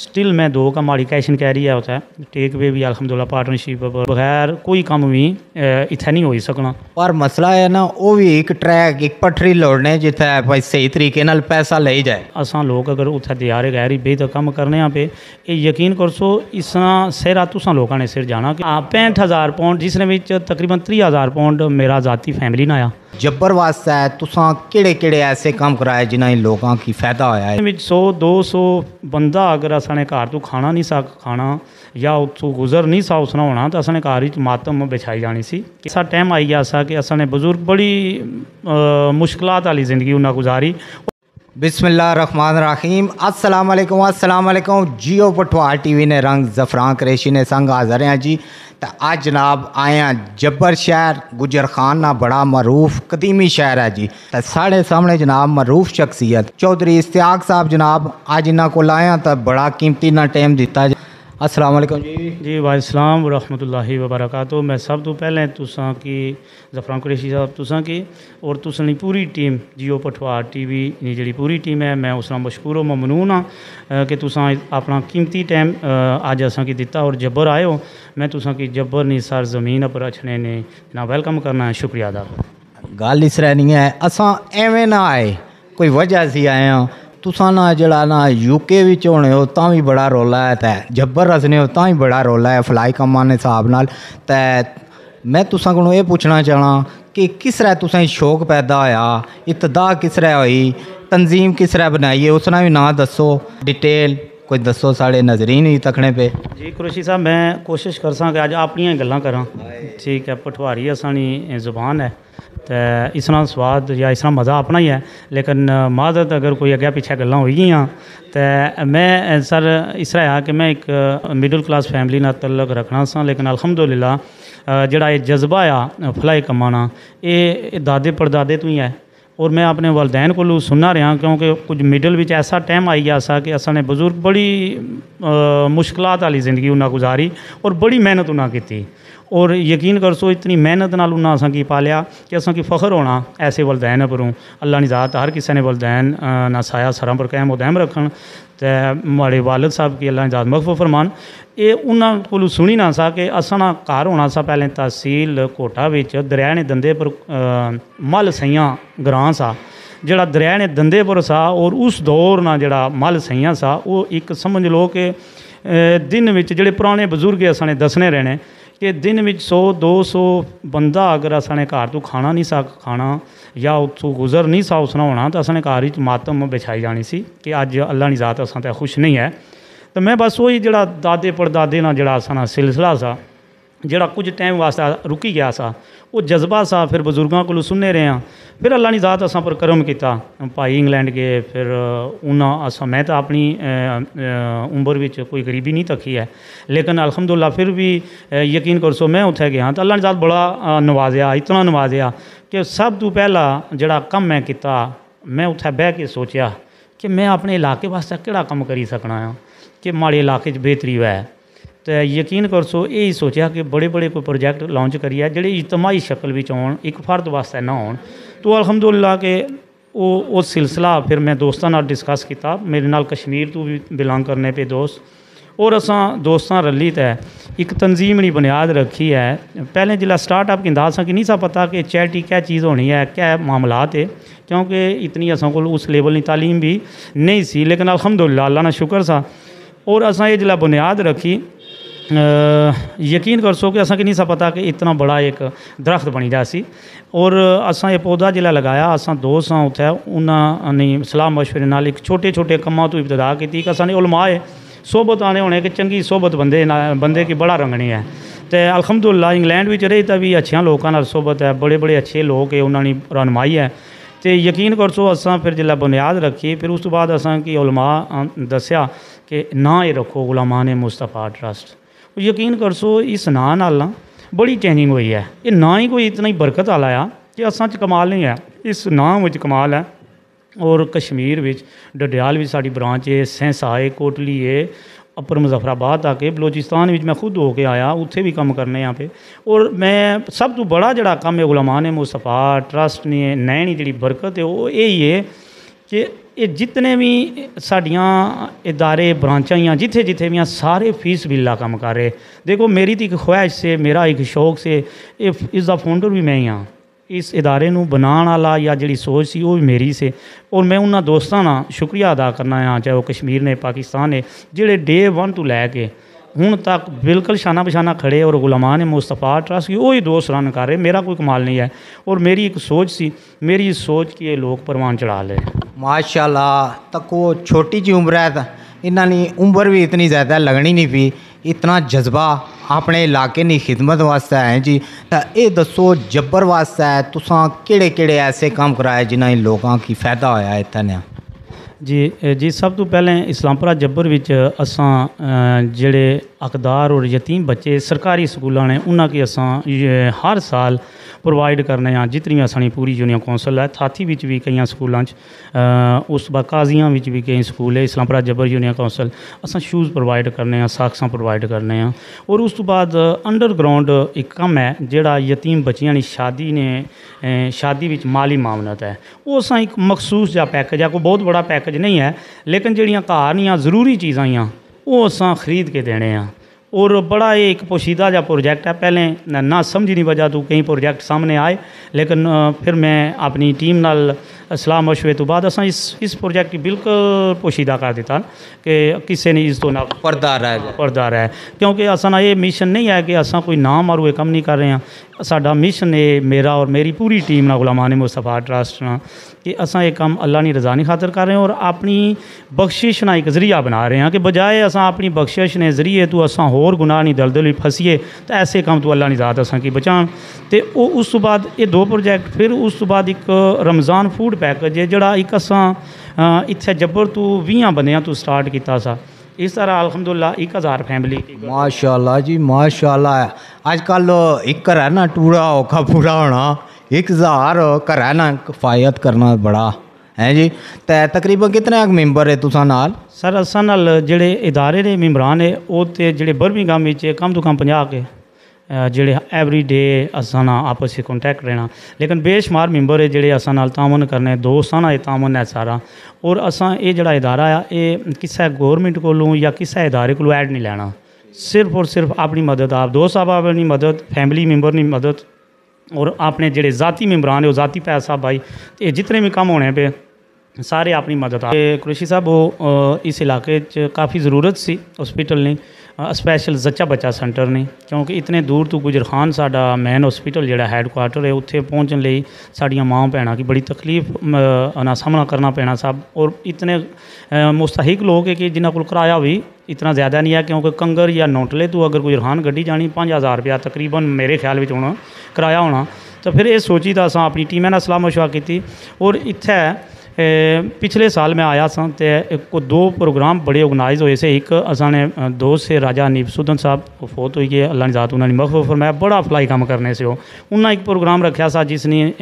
Still मैं दो का माड़ी कैश एंड कैरी है उत्थै टेक वे भी अलहमदुल्ला पार्टनरशिप बगैर कोई कम भी इत्थै नहीं होई सकना। पर मसला है ना वो भी एक ट्रैक एक पटरी लोड़ने जिथे भाई सही तरीके नाल पैसा ले जाए। असां लोग अगर उत्थै दियारे गैरी बेहतर कम करने पे ये यकीन करसो इसना सिर तुसां लोगों ने सिर जाना कि 65,000 पाउंड जिसने विच तकरीबन 30,000 पाउंड मेरा जाती फैमिली ना आया। जब्बर वास्ते है तुसां केड़े ऐसे काम कराए जिन्हें लोगों की फायदा होया है? 100-200 बंदा अगर असने घर तो खाना नहीं सा खाना या उत्थों गुजर नहीं सा उसना होना तो असने घर च मातम बिछाई जानी सी। ऐसा टाइम आई गया सा कि असने बुजुर्ग बड़ी मुश्किलात वाली ज़िंदगी उन्हें गुजारी। बिस्मिल्लाहिर्रहमानिर्रहीम अस्सलाम वालेकुम जियो पठवार टीवी ने रंग ज़फ़रान कुरैशी ने संग हाज़र हैं जी। तो आज जनाब आए हैं जब्बर शहर गुजर खान ना बड़ा मरूफ कदीमी शहर है जी। तो साढ़े सामने जनाब मरूफ शख्सियत चौधरी इश्तियाक साहब जनाब आज इन्हों को आए तो बड़ा कीमती ना टाइम दिता। अस्सलाम वालेकुम जी। वालेकुम व रहमतुल्लाहि व बरकातहू। मैं सब तो पहले तुसां की ज़फ़रान कुरैशी साहब तुसां की और तुसां पूरी टीम जियो पठवार टीवी जी पूरी टीम है मैं उसका मशकूर और ममनून हाँ कि तुसां अपना कीमती टाइम अज असां की दिता और जब्बर आए हो। मैं तुसां की जब्बर नी सर ज़मीन पर अछने ने ना वेलकम करना है शुक्रिया अदा। गल इस तरह नहीं है असां एवें ना आए कोई वजह से आए हाँ तुसा ना जड़ा ना यूके विच होने हो तां भी बड़ा रोला है ते जब्बर रसने हो तां भी बड़ा रोला है फलाई कम्मां ने हिसाब नाल। ते मैं तुसा कोलों ये पूछना चाहना कि किस तरह तुसें शौक पैदा होया इब्तदा किस तरह हुई तंजीम किस तरह बनाई है उसना भी ना दसो डिटेल कोई दसो साढ़े नजरीन ही तकने पे। जी कुरैशी साहब मैं कोशिश कर सा कि अज अपनियां गल्लां करां। ठीक है पठवारी असानी ज़ुबान है तो इसना स्वाद या इसना मज़ा अपना ही है लेकिन माजरत अगर कोई अगे पिछे गल्लां होई गई तो मैं सर इस तरह है कि मैं एक मिडल क्लास फैमिली नाल तल्लक रखना सा लेकिन अल्हम्दुलिल्लाह जड़ा ये जज्बा आ फलाई कमाना ये दादे परदादे तो ही है और मैं अपने वालदैन को सुनना रहा क्योंकि कुछ मिडल विच ऐसा टाइम आई गया सा कि असने बुजुर्ग बड़ी मुश्किलात वाली ज़िंदगी उन्हें गुजारी और बड़ी मेहनत उन्हें की और यकीन कर सो इतनी मेहनत नाल उन्हें असा की पालिया कि असा की फ़ख्र होना ऐसे वालदैन परों। अल्लाह ने ज़ात हर किसी ने वालदैन ना साया सरां पर कायम उदैम रखन तो माड़े वालद साहब की अल्लाह ने ज़ात मग़फ़िरत फरमान। ये उन्होंने को सुनी ना सा कि असना घर होना सा पहले तहसील कोटा विच दरिया ने दंदे पर मल सैयां ग्रां सा जड़ा दरिया ने दंदे पर सा और उस दौर ना जड़ा मल सैयां सा वो एक समझ लो कि दिन विच जड़े पुराने बजुर्ग असने दसने रहने कि दिन विच 100-200 बंदा अगर असने घर तो खाना नहीं सा खाना या उत्थों गुजर नहीं सा उसना होना तो असने घर च मातम बिछाई जानी सी कि अज अल्लाह ने ज़ात असां ते खुश नहीं है। तो मैं बस वही जड़ा दादे परदादे ना जड़ा असाना सिलसिला सा जड़ा कुछ टाइम वास्ते रुकी गया सा वो जज्बा सा फिर बजुर्गों को सुनने रहे हैं फिर अल्लाह ने ज़ात असां पर करम किया भाई इंग्लैंड गए फिर उन्हें असा मैं तो अपनी उम्र विच कोई गरीबी नहीं तकी है लेकिन अल्हम्दुलिल्लाह फिर भी यकीन कर सो मैं उत्थे गया तो अल्लाह ने ज़ात बड़ा नवाजिया इतना नवाजिया कि सब तो पहला जड़ा कम मैं किया मैं उत्थे बह के सोचा कि मैं अपने इलाके वास्ते केड़ा कम करी सकना है कि माड़े इलाके बेहतरी है। तो यकीन कर सो यही सोचा कि बड़े बड़े कोई प्रोजैक्ट लॉन्च करिए जोड़े इजतमाही शक्ल में आन एक फर्द वास्ते ना हो तो अल्हम्दुलिल्लाह के वो सिलसिला फिर मैं दोस्तों नाल डिस्कस किया मेरे नाल कश्मीर तो भी बिलोंग करने पे दोस्त और असा दोस्तां रली तो एक तंजीम ने बुनियाद रखी है। पहले जिला स्टार्टअप की अंदाज़ कि नहीं सा पता कि चैरिटी क्या चीज़ होनी है क्या मामलात है क्योंकि इतनी असा को उस लेवल की तालीम भी नहीं सी लेकिन अल्हम्दुलिल्लाह अल्लाह ना शुक्र सा और असा ये जिला बुनियाद रखी यकीन कर सो कि असा कि नहीं सा पता कि इतना बड़ा एक दरख्त बनी जासी और असा ये पौधा जिला लगाया असा दोस्त हाँ उत्थे उन्होंने सलाह मशवरे नाल एक छोटे छोटे कम्मां तो इब्तदा की कि असा ने उलमाए सोबत आने होने कि चंगी सोबत बंदे की बड़ा रंगनी है। तो अल्हम्दुलिल्लाह इंग्लैंड में रही तो भी अच्छे लोगों नाल सोबत है बड़े बड़े अच्छे लोग है उन्होंने रहनुमाई है। तो यकीन कर सो असा फिर जिला बुनियाद रखी फिर उस तो बाद असा कि उलमा दसिया कि ना ये रखो गुलामान मुस्तफ़ा ट्रस्ट यकीन कर सो इस नां नाल ना बड़ी चेंजिंग हुई है। ये ना ही कोई इतना ही बरकत वाला आ कि असां च कमाल नहीं है इस नां विच कमाल है। और कश्मीर विच डडियाल भी साड़ी ब्रांच है सेंसा है कोटली है अपर मुजफ्फराबाद तक है बलोचिस्तान विच मैं खुद होके आया उत्थे भी कम करने यहाँ पे और मैं सब तो बड़ा जड़ा कम है गुलामान मुस्तफ़ा ट्रस्ट ने नैनी जी बरकत है वो यही है कि ये जितने भी साड़ियाँ इदारे ब्रांचा ही जिथे जिथे भी सारे फीस बिल्ला कम कर रहे। देखो मेरी तो एक ख्वाहिश से, मेरा एक शौक से, इसका फाउंडर भी मैं ही हाँ। इस इदारे नूं बनाने वाला या जी सोच सी वो भी मेरी से, और मैं उन्होंने दोस्तों का शुक्रिया अदा करना है, चाहे वो कश्मीर ने, पाकिस्तान ने, जोड़े डे 1 तो लैके हूँ तक बिल्कुल शाना बशाना खड़े और गुलामान मुस्तफ़ा ट्रस्ट की वही दोस्त रन कर रहे। मेरा कोई कमाल नहीं है, और मेरी एक सोच सी, मेरी सोच की ये लोग परवान चढ़ा ले। माशाल्लाह, तको छोटी जी उम्र है तो इन्होंने उम्र भी इतनी ज़्यादा लगनी नहीं पी, इतना जज्बा अपने इलाके की खिदमत वास्ते है जी। तो ये दसो जब्बर वास्ते तुसां केड़े केड़े ऐसे काम कराए जिन्हें लोगों की फ़ायदा होया इतने? जी सब तो पहले इस्लामपुरा जब्बर विच असां जेड़े अकदार और यतीम बच्चे सरकारी स्कूलों ने उन्होंने असां हर साल प्रोवाइड करने हैं। जितनी असानी पूरी यूनियन कौंसल है, थाथी विच भी कई स्कूलों, उस बाद काजियां विच भी कई स्कूल है, इस्लामपुरा जब्बर यूनियन कौंसल असां शूज़ प्रोवाइड करने हैं, साक्सां प्रोवाइड करने हैं। और उस तो बाद अंडरग्राउंड एक कम है जोड़ा यतीम बच्चियां दी शादी ने शादी विच माली मामनत है, वो असां एक मखसूस जा पैकेज है, कोई बहुत बड़ा पैकेज नहीं है, लेकिन जड़ियाँ घर दियां ज़रूरी चीज़ां ही वो असां खरीद के देने हैं। और बड़ा एक पोशीदा जा प्रोजेक्ट है, पहले ना समझी नहीं वजह तो कई प्रोजेक्ट सामने आए, लेकिन फिर मैं अपनी टीम नाल सलाह मशवरे तो बाद असां इस प्रोजेक्ट की बिल्कुल पोशीदा कर दिता कि किसी ने इस तो ना पर्दा रहे, क्योंकि असां ये मिशन नहीं है कि असां कोई नाम मारू काम नहीं कर रहे हैं। साडा मिशन है, मेरा और मेरी पूरी टीम ना गुलामान मुस्तफ़ा ट्रस्ट ना, कि असां ये काम अल्लाह की रज़ा नहीं खातर कर रहे हैं और अपनी बख्शिश ना एक जरिया बना रहे हैं, कि बजाय असां अपनी बख्शिश ने जरिए तो असां होर गुनाह नहीं दलदल फसीए, तो ऐसे काम तो अल्लाह की ज़ात असां की बचान। तो उस तो बाद ये 2 प्रोजेक्ट, फिर उस तो बाद एक रमज़ान फूड पैकेज है जोड़ा एक असां इत्थे जब्बर तो 20 बंदियां तो स्टार्ट किया सा। इस तरह अल्हम्दुलिल्लाह 1000 फैमिली। माशाल्लाह जी माशाल्लाह। आजकल एक घर है ना टूरा औखा पूरा होना, 1000 घर है ना किफ़ायत करना बड़ा है जी। तो तकरीबन कितने मैंबर है तुसां नाल? सर असां नाल जेड़े इदारे ने मैंबरान है वो तो जेड़े बर्मिंघम में कम तो कम 50 के जेड़े एवरी डे असां आपस में कॉन्टैक्ट रहना, लेकिन बेशुमार मैंबर है जेड़े असां नाल तामन करने, दोस्ताना ये तामन है सारा। और असां ये जेड़ा इदारा आ ये किसी गौरमेंट कोलों या किसी इदारे कोलों ऐड नहीं लेना, सिर्फ और सिर्फ अपनी मदद, आप दोस्त साहब अपनी मदद, फैमिली मैंबर की मदद, और अपने जेड़े ज़ाती मैंबरान है वो ज़ाती पैसा भाई, ये जितने भी कम होने पे सारे अपनी मदद। कुरैशी साहब वो इस इलाके काफ़ी ज़रूरत सी हॉस्पिटल ने, स्पैशल जच्चा बच्चा सेंटर ने, क्योंकि इतने दूर तो गुजर खान साडा मैन हॉस्पिटल जोड़ा हैडकुआटर है, उत्थे पहुँचने लिए साड़ियाँ माँ भैनों की बड़ी तकलीफ ना सामना करना पैना साहब। और इतने मुस्तहिक लोग है कि जिन्हों को किराया भी इतना ज़्यादा नहीं है, क्योंकि कंगर या नोटले तो अगर गुजर खान गड्डी जानी 5000 रुपया तकरीबन मेरे ख्याल में होना किराया होना। तो फिर ये सोची था असां अपनी टीम ने सलाह मशवरा की, और इत्थे पिछले साल मैं आया सा तो 2 प्रोग्राम बड़े ऑर्गेनाइज होए से। एक असाने दोस्त से राजा हनीफ सुदन साहब फोत हुई है, अल्लाह ने ज़ात उन्होंने मग़फ़िरत फरमाया, बड़ा फलाई काम करने से हो उन्हें एक प्रोग्राम रखा सा जिसने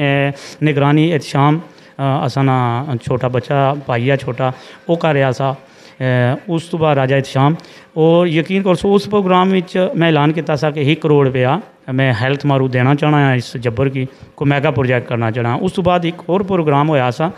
निगरानी एहतशाम असाना छोटा बच्चा भाई है छोटा वो कर रहा सा। उस तो बाद राजा एहतशाम, और यकीन करो उस प्रोग्राम में मैं ऐलान किया सा कि 1 करोड़ रुपया मैं हैल्थ मारू देना चाहना है इस जब्बर की, को मैगा प्रोजेक्ट करना चाहना। उस तो बाद एक और प्रोग्राम होया सा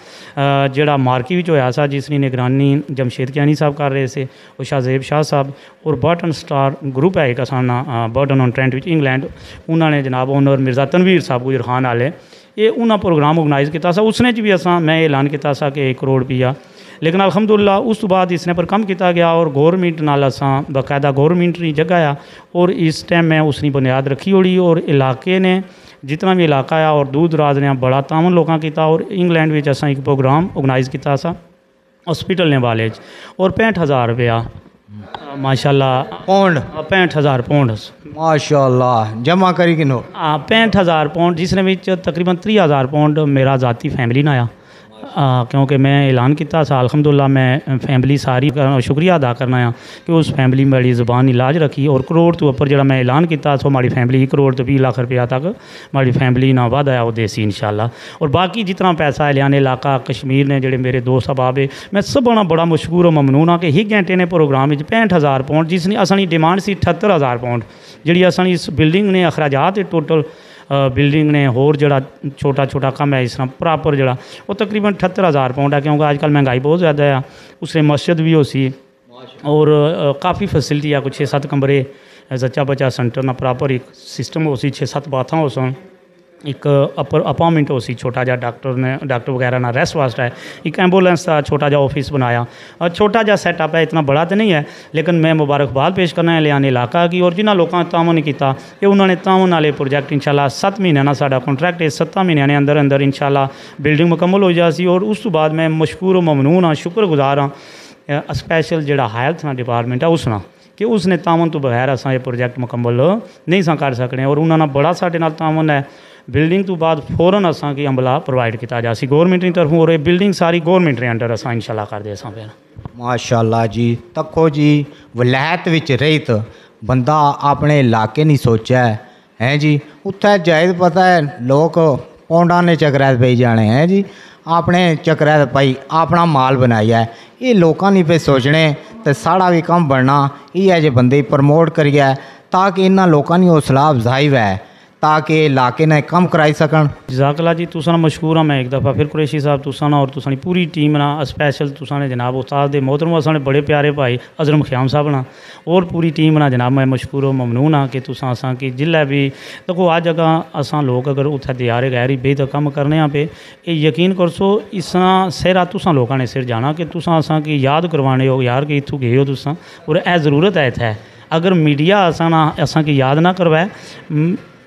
जोड़ा मार्की विच होया सा, जिसकी निगरानी जमशेद कियानी साहब कर रहे थे, और शाहजेब शाह साहब, और बर्टन स्टार ग्रुप है एक असाना Burton on Trent which England, उन्होंने जनाब ओनर मिर्ज़ा तनवीर साहब गुजर खान वाले ये उन्हें प्रोग्राम ऑर्गेनाइज किया सा। उसने भी असा मैं ऐलान किया सा कि 1 करोड़ रुपया, लेकिन अल्हम्दुलिल्लाह उस तो बाद इसने पर कम किया गया, और गौरमेंट नाल असां बाकायदा गौरमेंट की जगह आ, और इस टाइम मैं उसकी बुनियाद रखी होड़ी, और इलाके ने जितना भी इलाका आ और दूर दराज ने बड़ा तामन लोगों किया। और इंग्लैंड में असां एक प्रोग्राम ऑर्गेनाइज किया सा हॉस्पिटल ने वाले, और 65,000 रुपया माशाल्लाह पौंड, 65,000 पौंड माशाल्लाह जमा करी किनो 65,000 पौंड, जिसने भी तकरीबन 30,000 पौंड मेरा ज़ाती फैमिली ना आया, क्योंकि मैं ऐलान किया था अल्हम्दुलिल्लाह मैं फैमिली सारी शुक्रिया अदा करना है कि उस फैमिली मेरी ज़ुबान इलाज रखी, और करोड़ तो ऊपर जो मैं ऐलान किया सो हमारी फैमिली 1 करोड़ तो 20 लाख रुपया तक हमारी फैमिली ना वादा है वो देसी इंशाल्लाह। और बाकी जितना पैसा लियाने इलाका कश्मीर ने जोड़े मेरे दोस्त अहबाब है, मैं सब बड़ा मशहूर और ममनून हाँ कि 1 घंटे ने प्रोग्राम में 65,000 पौंड, जिसने असनी डिमांड सी 78,000 पौंड, जी असनी इस बिल्डिंग ने अखराजात टोटल बिल्डिंग ने होर जड़ा छोटा छोटा कम है इस तरह प्रॉपर जड़ा वो तकरीबन 78,000 पाउंड है क्योंकि आजकल महंगाई बहुत ज़्यादा है। उसने मस्जिद भी हो सी और काफ़ी फैसिलिटी है, कुछ 6-7 कमरे, जच्चा बच्चा सेंटर ना प्रॉपर एक सिस्टम हो सी, 6-7 बाथां हो सन, एक अपर अपार्टमेंट हो सी छोटा जा, डॉक्टर वगैरह ना रेस्ट वास्ते है, एक एंबूलेंस का छोटा जा ऑफिस बनाया और छोटा जा सैटअप है, इतना बड़ा तो नहीं है लेकिन मैं मुबारकबाद पेश करना है लियाने इलाका की और जिन्होंने लोगों ने तावन किया ये उन्होंने तावन वाले प्रोजेक्ट इंशाल्लाह 7 महीने ना साडा कॉन्ट्रैक्ट है, 7 महीनों के अंदर अंदर इंशाल्लाह बिल्डिंग मुकम्मल हो जासी। और उस तो बाद मैं मशकूर और ममनून हाँ, शुक्रगुजार हाँ स्पैशल जोड़ा हेल्थ ना डिपार्टमेंट है उसना कि उसने तावन तो बगैर असा ये प्रोजेक्ट मुकम्मल नहीं सा कर सकने और उन्होंने बड़ा साढ़े नाल तावन है। बिल्डिंग तो बाद फौरन असा की अमला प्रोवाइड किया जासी गौरमेंट की तरफों और बिल्डिंग सारी गौरमेंट के अंडर असा इंशाल्लाह कर दे फिर। माशाल्लाह जी, तको जी वलैत विच रहित बंदा अपने इलाके नहीं सोचा है जी, उत्थे जायद पता है लोग पौंडा ने चक्कर पे जाने हैं जी, अपने चक्कर भाई अपना माल बनाया है, ये लोग नहीं पे सोचने तो साड़ा भी कम बनना ये जे बंदे प्रमोट करिए ताकि इन्होंने लोगों की हौसला अफजाई वै ताकि इलाके ने कम कराई सकन। जज़ाकल्ला जी, तुसा मशहूर हाँ मैं एक दफ़ा फिर कुरैशी साहब तुसा और तुसानी पूरी टीम ना स्पैशल तुसा ने जनाब उस्ताद दे मोहतरम असाने बड़े प्यारे भाई अजरम ख़याम साहब ना और पूरी टीम ना जनाब मैं मशहूर ममनून हाँ कि तुसा असा कि जिल्लै भी देखो अज अगर असा लोग अगर उत्थे दियारे गैरी बेहतर कम करने पे ये यकीन करसो इस सिर तुसा लोगों ने सिर जाना कि तुसा असा कि याद करवाने हो यार कि इत्थों गए हो तुसा और ए ज़रूरत है इत्थे अगर मीडिया असा की याद ना करवाए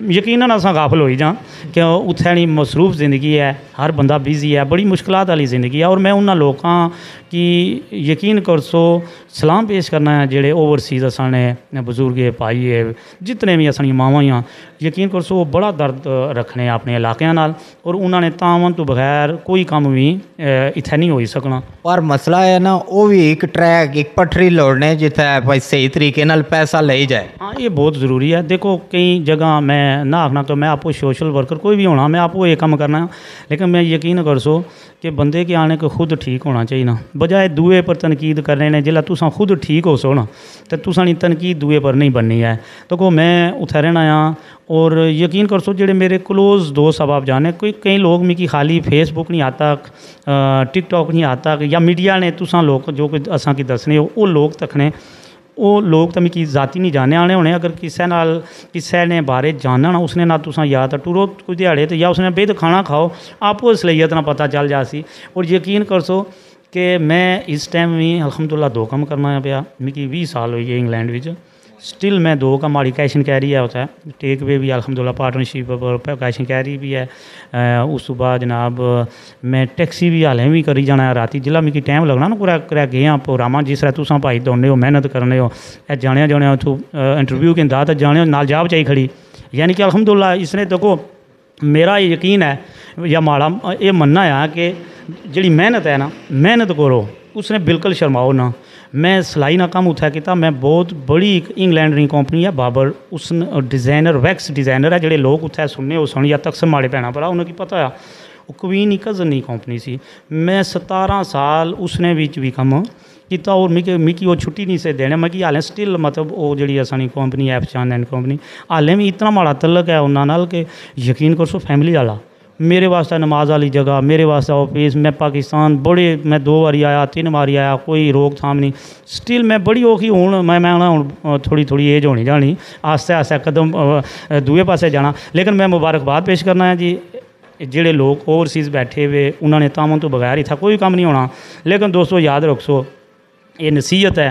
यकीनन असां गाफिल हो जा कि उत्थे मसरूफ ज़िंदगी है, हर बंदा बिजी है, बड़ी मुश्किलात वाली ज़िंदगी है। और मैं उन्होंने लोगों की यकीन करसो सलाम पेश करना है जेड़े ओवरसीज़ असाने बजुर्ग भाई है जितने भी असानी मावां ही यकीन करसो वो बड़ा दर्द रखने अपने इलाकों नाल और उन्होंने तावन तो बगैर कोई काम भी इत्थे नहीं हो सकना। पर मसला है ना वो भी एक ट्रैक एक पटरी लोड़ने जिथे भाई सही तरीके नाल पैसा ले जाए। हाँ ये बहुत ज़रूरी है। देखो कई जगह मैं ना आखना तो मैं आपको सोशल वर्कर कोई भी होना मैं आपको ये काम करना है लेकिन मैं यकीन करसो कि बंदे के आने को खुद ठीक होना चाहिए ना बजाय दूए पर तनकीद करने ने जिला तुसा खुद ठीक हो सो ना तो तुसानी तनकीद दूए पर नहीं बननी है। तो को मैं उत्थे रहना हाँ और यकीन करसो जेडे मेरे क्लोज दोस्त अब आप जाने कोई कई लोग मिकी खाली फेसबुक नहीं आता टिकटॉक नहीं आता या मीडिया ने तुसा लोग जो कोई असा की दसने हो वो लोग तकने वो लोग तो मिगी जाती नहीं जाने आने होने अगर किसी ने बारे जानना ना उसने ना तुसा या तो टूरो कोई दिहाड़े तो या उसने बेद खाना खाओ आपको असलियत ना पता चल जासी। और यकीन करसो कि मैं इस टाइम भी अल्हम्दुलिल्लाह 2 काम करना पाया मिगी 20 साल हुई है इंग्लैंड विच स्टिल मैं 2 का माड़ी कैश एंड कैरी है उत्थे टेक वे भी अल्हम्दुलिल्लाह पार्टनरशिप कैश एंड कैरी भी है। उस तो बाद जनाब मैं टैक्सी भी हालें भी करी जाना राती जिला मिगी टाइम लगना ना पूरा गए प्रोग्राम जिस तरह तुसा भाई दौड़ने हो मेहनत करने हो जाने उत्थों इंटरव्यू के तो जाने नाल जा बचाई खड़ी यानी कि अल्हम्दुलिल्लाह इसने देखो मेरा यकीन है या माड़ा ये मनना है कि जी मेहनत है ना मेहनत करो उसने बिल्कुल शर्माओ ना। मैं सिलाई ना काम उत्थे किया मैं बहुत बड़ी एक इंग्लैंड दी कंपनी है बाबर उस डिज़ाइनर वैक्स डिज़ाइनर है जोड़े लोग उत्थे सुनने हो सुन या तकसम माड़े भैन भरा उन्हें पता है वो क्वीन ही कज़न कंपनी सी मैं 17 साल उसने भी कम किया और मिकी वो छुट्टी नहीं से देने मैं कि हालें स्टिल मतलब वो जी असानी कंपनी एफ चांद एंड कंपनी हालें भी इतना माड़ा तलक है उन्होंने कि यकीन करसो फैमिली वाला मेरे वास्ते नमाज वाली जगह मेरे वास्ते ऑफिस मैं पाकिस्तान बड़े मैं 2 बारी आया 3 बारी आया कोई रोकथाम नहीं स्टिल मैं बड़ी औखी हूँ मैं हूँ थोड़ी एज होनी जानी आस्ते आस्ते कदम दूए पासे जाना लेकिन मैं मुबारकबाद पेश करना है जी जेड़े लोग ओवरसीज़ बैठे हुए उन्होंने तामन तो बगैर इतना कोई काम नहीं होना। लेकिन दोस्तों याद रखो ये नसीहत है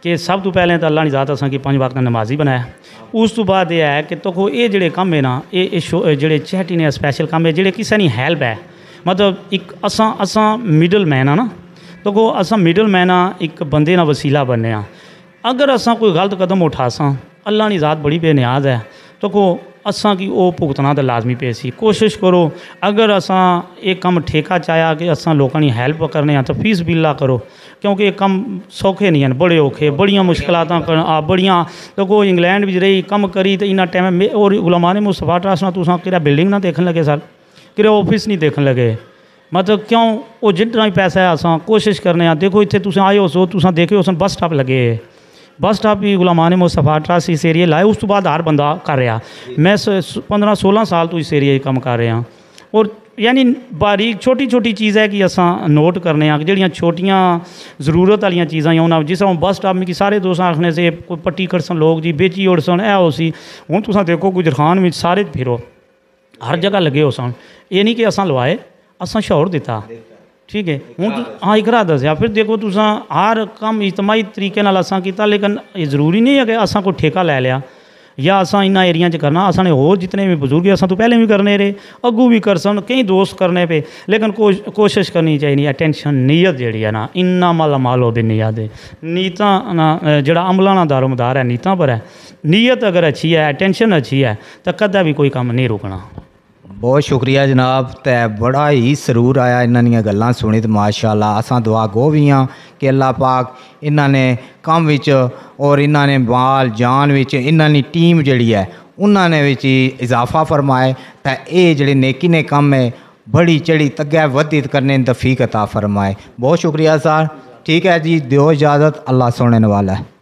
कि सब तो पहले तो अल्लाह ने ज़ात असा कि 5 वक्त नमाजी बनाया उस तो बाद यह है कि तो ये जोड़े कम है ना ये जोड़े चैरिटी ने स्पैशल कम है जोड़े किसी की हेल्प है मतलब एक असा मिडल मैन है ना तो असा मिडल मैन एक बंदे ना वसीला बनने अगर असा कोई गलत कदम उठासा अल्लाह की ज़ात बड़ी बेनियाज है तो को असा की वो भुगतना तो लाजमी पे सी कोशिश करो अगर असा एक कम ठेका चाया कि असा लोगों की हेल्प करने तो फीस बिल्ला करो क्योंकि ये कम सौखे नहीं हैं बड़े औखे बड़िया मुश्किलात बड़िया तो को इंग्लैंड भी रही कम करी तो इन्ना टाइम और उलमाने मुस्तफा ट्रस्ट ना तुसा कि बिल्डिंग ना देखने लगे सर कि ऑफिस नहीं देखने लगे मतलब क्यों वो जितना भी पैसा है असा कोशिश करने देखो इतने तुम आए हो सो तुसा देखे हो बस स्टॉप लगे बस स्टॉप भी गुलामान मुस्तफा ट्रस्ट इस एरिए लाए, उस तो बाद हर बंदा कर रहा। मैं 15-16 साल तो इस एरिए काम कर रहा और यानी बारीक छोटी छोटी चीज़ है कि असा नोट करने जड़ियाँ छोटियाँ जरूरत वाली चीज़ां उन्होंने जिस तरह बस स्टॉप मिगी सारे दोस्त आखने से कोई पट्टी कटसन लोग जी बेची उड़सन ऐ हो सी हूँ तुम देखो गुजरखान में सारे फिरो हर जगह लगे हो सन, ये नहीं कि असा लवाए असा शौर दिता, ठीक है। हूँ हाँ एक राह दसिया फिर देखो तुसा हर काम इजतमाही तरीके नाल असा कीता, लेकिन ये जरूरी नहीं है कि असा कोई ठेका लै लिया या असा इन्ना एरिया च करना। असा ने होर जितने भी बजुर्ग असा तो पहले भी करने रहे, अगू भी कर सन, कई दोस्त करने पे, लेकिन कोशिश करनी चाहिए टेंशन नीयत जी है ना इन्ना माला माल हो नीयत नीयतां ना जड़ा अमला ना दारोमदार है नीयतां पर है। नीयत अगर अच्छी है टेंशन अच्छी है तो कदा भी कोई काम नहीं रुकना। बहुत शुक्रिया जनाब, ते बड़ा ही सरूर आया इन्हां दियां गल्लां सुनी ते माशाअल्लाह असां दुआ गो भी हाँ कि अल्लाह पाक इन्हां ने कम विच और इन्हां ने माल जान विच इन्हां दी टीम जिहड़ी है उन्हां ने विच इजाफा फरमाए ते ये जिहड़े नेकी ने कम है बड़ी चढ़ी तग्गै वधित करने तौफीक अता फरमाए। बहुत शुक्रिया सर, ठीक है जी, दियो इजाज़त, अल्लाह सुनने वाला है।